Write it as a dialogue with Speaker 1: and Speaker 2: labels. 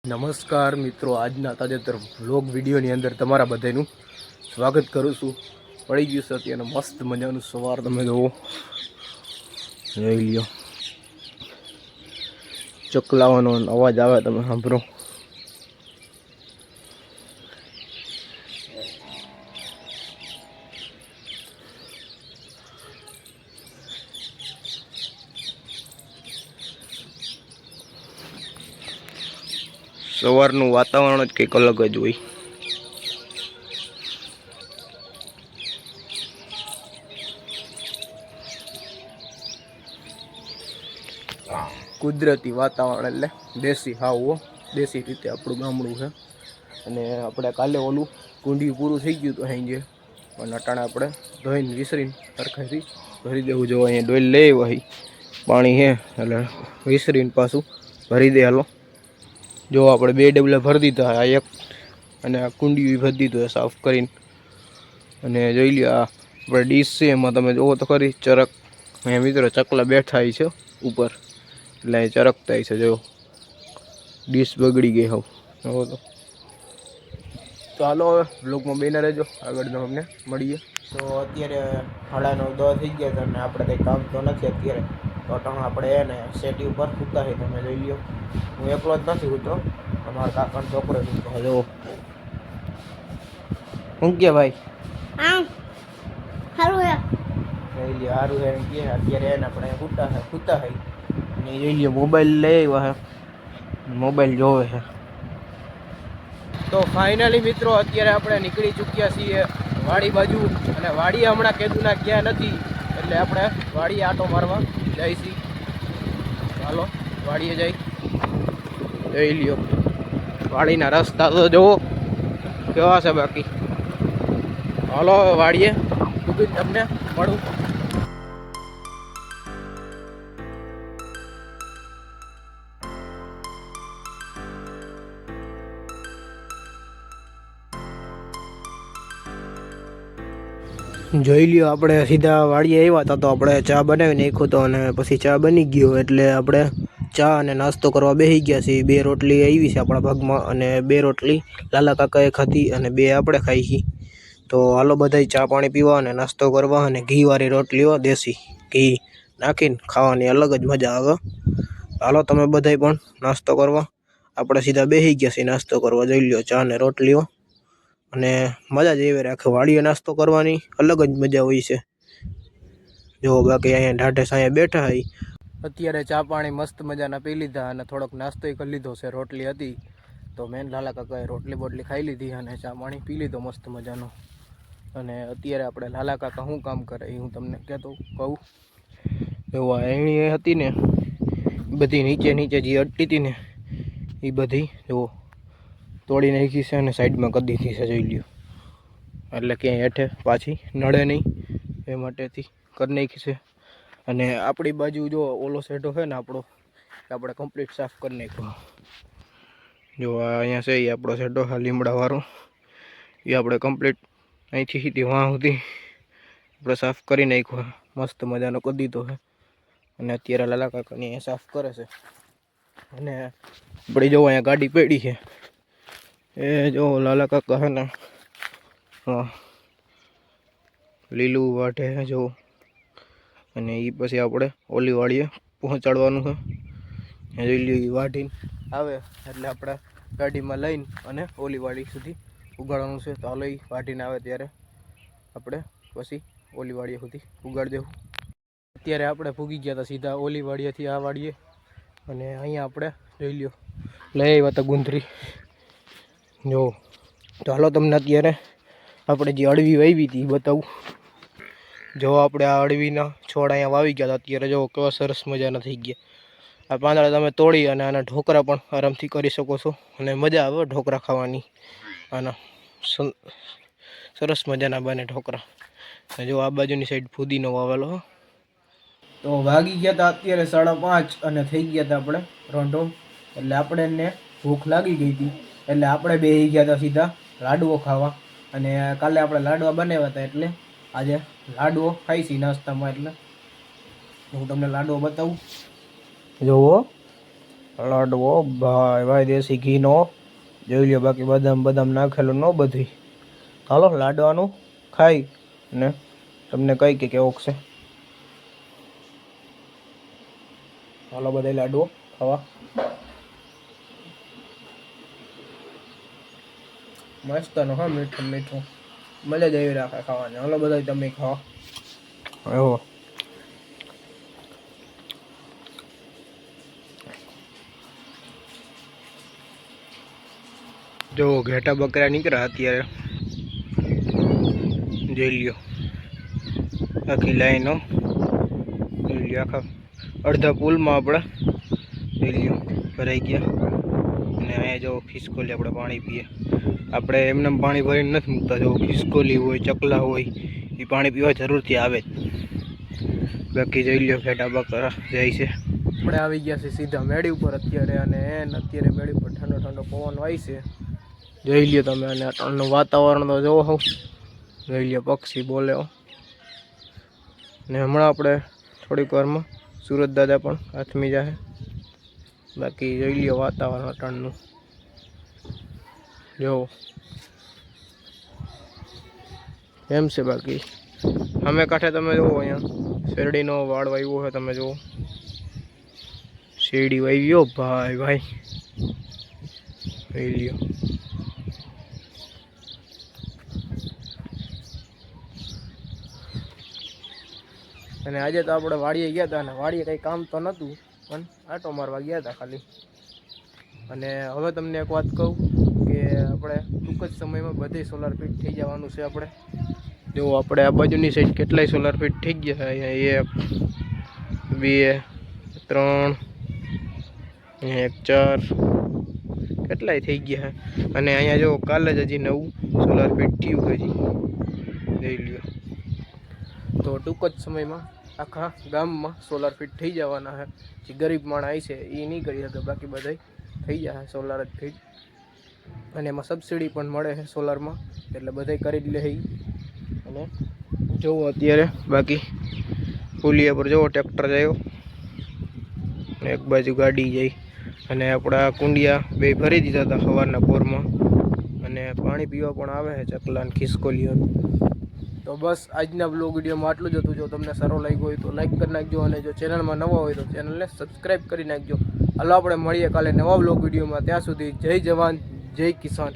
Speaker 1: નમસ્કાર મિત્રો, આજના તાજેતર વ્લોગ વિડીયોની અંદર તમારા બધાનું સ્વાગત કરું છું. પડી ગયું છે અત્યારે મસ્ત મજાનું સવાર. તમે જુઓ, જોઈ લ્યો, ચકલાવાનો અવાજ આવે, તમે સાંભળો. સવારનું વાતાવરણ જ કંઈક અલગ જ હોય. કુદરતી વાતાવરણ એટલે દેશી હાવ, દેશી રીતે આપણું ગામડું છે. અને આપણે કાલે ઓલું કુંડિયું પૂરું થઈ ગયું તો અહીં પણ અટાણે આપણે ધોઈને વિસરીને સરખાથી ભરી દેવું. જો અહીંયા ડોલ લઈ આવ્યા પાણી હે એટલે વિસરીને પાછું ભરી દે. હાલો, જો આપણે 2 ડબલા ભરી દીધા, આ એક અને આ કુંડિયું ભરી દીધું સાફ કરીને. અને જોઈ લ્યો, આ આપણે ડીશ છે, એમાં તમે જોવો તો ખરી ચરક. અહીંયા મિત્રો ચકલા બેઠા છે ઉપર, એટલે અહીં ચરકતા છે. જો ડીશ બગડી ગઈ હોવ, જોવો તો હાલો હવે બ્લોગમાં બેના રહેજો, આગળનો અમને મળીએ. તો અત્યારે 9:30 થઈ ગયા છે અને આપણે કંઈ કામ તો નથી અત્યારે. તો અટાણે આપણે એને સેટી ઉપર સૂતા છે. તમે જોઈ લ્યો, હું એકલો જ નથી સૂતો, અમારા કાકાનો છોકરો સૂતો. જો શું કે ભાઈ? સારું હે, જોઈ લ્યો, સારું હે કે અત્યારે એને આપણે સૂતા છે. અને જોઈ લ્યો, મોબાઈલ લઈ આવ્યા છે, મોબાઈલ જોવે છે. તો ફાઇનલી મિત્રો અત્યારે આપણે નીકળી ચૂક્યા છીએ વાડી બાજુ. અને વાડીએ હમણાં કેદુના ગયા નથી, એટલે આપણે વાડીએ આટો મારવા જઈશી. હાલો વાડીએ જઈ જોઈ લ્યો, વાડીના રસ્તા તો જુઓ કેવા છે. બાકી હાલો વાડીએ તમને મળું. જોઈ લ્યો, આપણે સીધા વાડીએ આવ્યા હતા તો આપણે ચા બનાવી નાખ્યો હતો. અને પછી ચા બની ગયો એટલે આપણે ચા અને નાસ્તો કરવા બેસી ગયા છીએ. 2 રોટલી આવી છે આપણા ભાગમાં, અને 2 રોટલી લાલા કાકાએ ખાધી અને 2 આપણે ખાઈ છીએ. તો હાલો બધા ચા પાણી પીવા અને નાસ્તો કરવા. અને ઘીવાળી રોટલીઓ દેશી ઘી નાખીને ખાવાની અલગ જ મજા આવે. હાલો તમે બધા પણ નાસ્તો કરવા. આપણે સીધા બેસી ગયા છીએ નાસ્તો કરવા. જોઈ લ્યો, ચા ને રોટલીઓ, અને મજા જ એવી રાખે. વાડીએ નાસ્તો કરવાની અલગ જ મજા હોય છે. જો બાકી અહીંયા ઢાઢે સાંયે બેઠા હોય. અત્યારે ચા પાણી મસ્ત મજાના પી લીધા અને થોડોક નાસ્તો કરી લીધો છે. રોટલી હતી તો મેન લાલા કાકાએ રોટલી બોટલી ખાઈ લીધી અને ચા પાણી પી લીધો મસ્ત મજાનો. અને અત્યારે આપણે લાલા કાકા શું કામ કરે એ હું તમને કહું. એવું એણી હતી ને બધી નીચે જે અટતી હતી ને એ બધી જુઓ તોડી નાખી છે અને સાઈડમાં કરી દીધી છે. જોઈ લ્યો, એટલે ક્યાંય હેઠે પાછી નડે નહીં એ માટેથી કરી નાખી છે. અને આપણી બાજુ જો ઓલો સેટો છે ને આપણો, આપણે કમ્પ્લીટ સાફ કરી નાખ્યો. જો અહીંયા છે એ આપણો સેટો, હા લીમડાવાળો, એ આપણે કમ્પ્લીટ અહીંથી સીધી વાં સુધી આપણે સાફ કરી નાખ્યો. મસ્ત મજાનો કરી દીધો છે. અને અત્યારે લાલા કાકાની અહીંયા સાફ કરે છે. અને આપણે જો અહીંયા ગાડી પડી છે, એ જો લાલા કાકા છે ને લીલું વાઢે જો. અને એ પછી આપણે ઓલી વાડીએ પહોંચાડવાનું છે. જોઈ લ્યો, એ વાઢીને આવે એટલે આપણે ગાડીમાં લઈને અને ઓલી વાડી સુધી ઉગાડવાનું છે. તો હાલો એ વાઢીને આવે ત્યારે આપણે પછી ઓલી વાડીએ સુધી ઉગાડી દેવું. અત્યારે આપણે ભૂગી ગયા હતા સીધા ઓલી વાડીએથી આ વાડીએ. અને અહીંયા આપણે જોઈ લ્યો લઈ આવ્યા હતા ગુંદરી. જો તો હાલો તમને અત્યારે આપણે જે અળવી વાવી હતી એ બતાવું. જો આપણે આ અળવીના છોડ અહીંયા વાવી ગયા હતા. અત્યારે જો કેવા સરસ મજાના થઈ ગયા. આ પાંદડા તમે તોડી અને આના ઢોકરા પણ આરામથી કરી શકો છો. અને મજા આવે ઢોકરા ખાવાની. આના સરસ મજાના બને ઢોકરા. જો આ બાજુની સાઈડ ફુદીનો વાવેલો. તો વાગી ગયા હતા અત્યારે 5:30 અને થઈ ગયા હતા આપણે રોંઢો. એટલે આપણે એને ભૂખ લાગી ગઈ હતી એટલે આપણે બેસી ગયા હતા સીધા લાડવો ખાવા. અને કાલે આપણે લાડવા બનાવ્યા હતા એટલે આજે લાડવો ખાઈશી નાસ્તામાં. એટલે હું તમને લાડવો બતાવું. જોવો લાડવો ભાઈ ભાઈ દેશી ઘીનો જોઈ લ્યો. બાકી બદામ બદામ નાખેલું ન બધી. હાલો લાડવાનું ખાઈ ને તમને કઈ કે કેવો છે. હાલો બધા લાડવો ખાવા. મસ્ત નો હા, મીઠું મીઠું મજા જ એવી રાખે ખાવાની. હાલો બધા તમે ખાવા. એવો જો ઘેટા બકરા નીકળ્યા અત્યારે જોઈ લ્યો. આખી લાઈનો જોઈ લ્યો. આખા અડધા પુલમાં આપણે જોઈ લ્યો ભરાઈ ગયા. અને અહીંયા જો ખિસકોલી આપણે પાણી પીએ. આપણે એમને પાણી ભરીને નથી મૂકતા. જો ખિસકોલી હોય ચકલા હોય એ પાણી પીવા જરૂરથી આવે જ. બાકી જોઈ લ્યો ઘેટા બકરા જાય છે. આપણે આવી ગયા છે સીધા મેળી ઉપર અત્યારે. અને અત્યારે મેળી ઉપર ઠંડો ઠંડો પવન વાય છે. જોઈ લ્યો તમે. અને અટાણનું વાતાવરણ તો જોવો હોવ. જોઈ લ્યો પક્ષી બોલે. ને હમણાં આપણે થોડીક વારમાં સુરત દાદા પણ હાથમી જાય. બાકી જોઈ લ્યો વાતાવરણ અટાણનું જોવો એમ છે. બાકી અમે કાંઠે તમે જુઓ અહીંયા શેરડીનો વાડ વાવ્યો છે. તમે જુઓ શેરડી વાવ્યો ભાઈ ભાઈ જોઈ લ્યો. અને આજે તો આપણે વાડીએ ગયા હતા. અને વાડીએ કંઈ કામ તો નહોતું પણ આટો મારવા ગયા હતા ખાલી. અને હવે તમને એક વાત કહું કે આપણે ટૂંક જ સમયમાં બધે સોલાર ફિટ થઈ જવાનું છે. આપણે જો આપણે આ બાજુની સાઈડ કેટલાય સોલાર ફિટ થઈ ગયા. અહીંયા 1 2 3 1 4 કેટલાય થઈ ગયા. અને અહીંયા જો કાલે જ હજી નવું સોલાર ફિટ થયું હજી જોઈ લ્યો. તો ટૂંક જ સમયમાં આખા ગામમાં સોલાર ફિટ થઈ જવાના છે. જે ગરીબ માણસ આવી છે એ નહીં કરી શકે. બાકી બધા થઈ જાય સોલાર જ ફિટ. અને એમાં સબસિડી પણ મળે છે સોલારમાં. એટલે બધા કરી જ લે. અને જુઓ અત્યારે બાકી પુલિયા પર જુઓ ટ્રેક્ટર જાય. એક બાજુ ગાડી જાય. અને આપણા કુંડિયા બે ભરી દીધા હતા સવારના પોરમાં. અને પાણી પીવા પણ આવે છે ચકલા અને ખિસકોલીઓ. તો બસ આજના બ્લોગ વિડીયોમાં આટલું જ હતું. જો તમને સારો લાગ્યો હોય તો લાઈક કરી નાખજો. અને જો ચેનલમાં નવા હોય તો ચેનલને સબસ્ક્રાઈબ કરી નાખજો. હાલો આપણે મળીએ કાલે નવા બ્લોગ વિડીયોમાં. ત્યાં સુધી જય જવાન જય કિસાન.